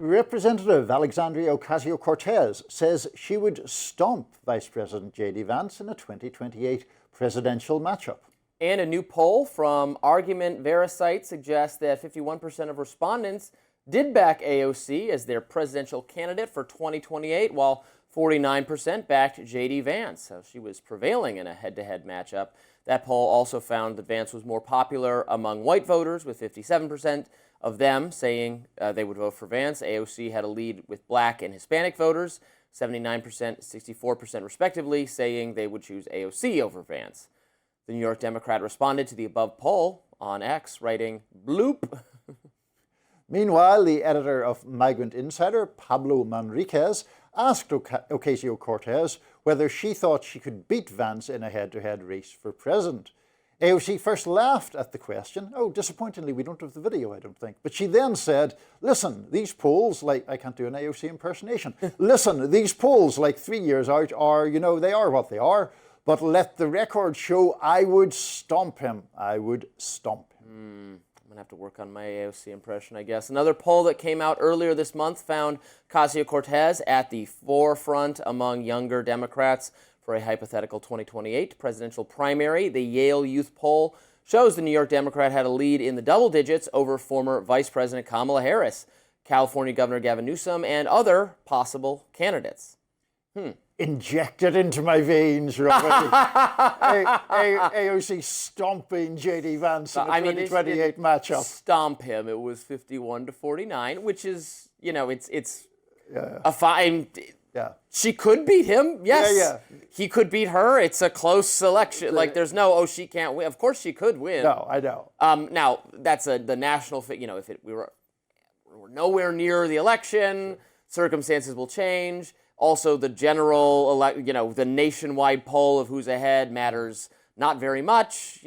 Representative Alexandria Ocasio-Cortez says she would stomp Vice President JD Vance in a 2028 presidential matchup. And a new poll from Argument Verasite suggests that 51% of respondents did back AOC as their presidential candidate for 2028, while 49% backed JD Vance. So she was prevailing in a head-to-head matchup. That poll also found that Vance was more popular among white voters, with 57% of them saying they would vote for Vance. AOC had a lead with black and Hispanic voters, 79%, 64% respectively, saying they would choose AOC over Vance. The New York Democrat responded to the above poll on X, writing, bloop. Meanwhile, the editor of Migrant Insider, Pablo Manriquez, asked Ocasio-Cortez whether she thought she could beat Vance in a head-to-head race for president. AOC first laughed at the question. Oh, disappointingly, we don't have the video, I don't think. But she then said, listen, these polls, like, I can't do an AOC impersonation. Listen, these polls, like 3 years out, are, they are what they are. But let the record show I would stomp him. I would stomp him. I'm going to have to work on my AOC impression, I guess. Another poll that came out earlier this month found Ocasio-Cortez at the forefront among younger Democrats for a hypothetical 2028 presidential primary. The Yale Youth poll shows the New York Democrat had a lead in the double digits over former Vice President Kamala Harris, California Governor Gavin Newsom, and other possible candidates. Inject it into my veins, Robby. AOC stomping JD Vance in the 2028 matchup. Stomp him. It was 51-49, which is, it's a fine. Yeah. She could beat him. Yes. Yeah. He could beat her. It's a close selection. Like, there's no, she can't win. Of course she could win. No, I know. Now, that's the national, if we were nowhere near the election, circumstances will change. Also, the general, the nationwide poll of who's ahead matters not very much.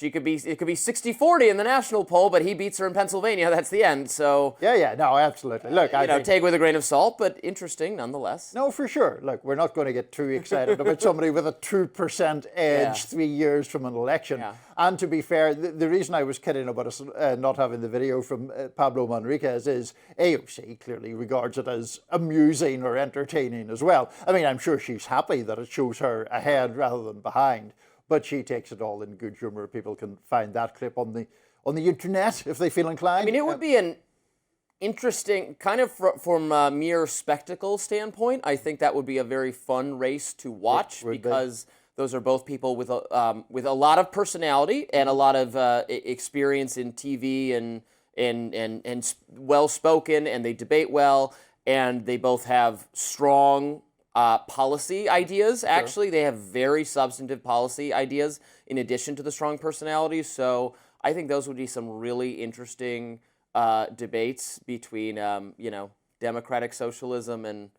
It could be 60-40 in the national poll, but he beats her in Pennsylvania. That's the end. So no, absolutely. Look, I think, take with a grain of salt, but interesting nonetheless. No, for sure. Look, we're not going to get too excited about somebody with a 2% edge 3 years from an election. Yeah. And to be fair, the reason I was kidding about us not having the video from Pablo Manriquez is AOC clearly regards it as amusing or entertaining as well. I mean, I'm sure she's happy that it shows her ahead rather than behind. But she takes it all in good humor. People can find that clip on the internet if they feel inclined. I mean, it would be an interesting, kind of from a mere spectacle standpoint, I think that would be a very fun race to watch because those are both people with a lot of personality and a lot of experience in TV and well-spoken, and they debate well, and they both have strong policy ideas. Actually, they have very substantive policy ideas in addition to the strong personalities. So I think those would be some really interesting debates between, democratic socialism and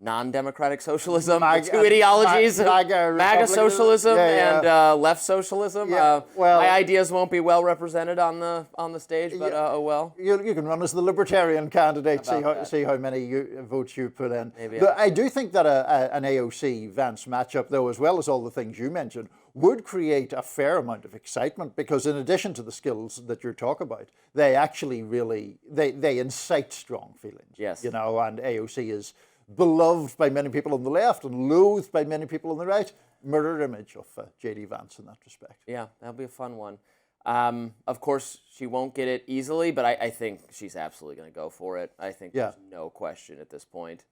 non-democratic socialism, two ideologies, MAGA socialism and left socialism. My ideas won't be well represented on the stage, but oh well. You can run as the Libertarian candidate, see how many votes you put in. But I do think that an AOC-Vance matchup, though, as well as all the things you mentioned, would create a fair amount of excitement because in addition to the skills that you're talking about, they actually really, they incite strong feelings. Yes. And AOC is beloved by many people on the left and loathed by many people on the right. Mirror image of JD Vance in that respect. Yeah, that'll be a fun one. Of course, she won't get it easily, but I think she's absolutely going to go for it. I think there's no question at this point.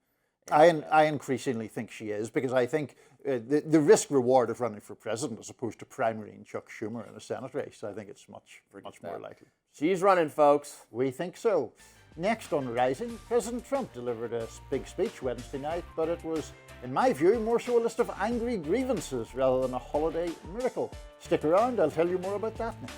I increasingly think she is because I think the risk-reward of running for president as opposed to primarying Chuck Schumer in a Senate race, I think it's much more likely. She's running, folks. We think so. Next on Rising, President Trump delivered a big speech Wednesday night, but it was, in my view, more so a list of angry grievances rather than a holiday miracle. Stick around, I'll tell you more about that next.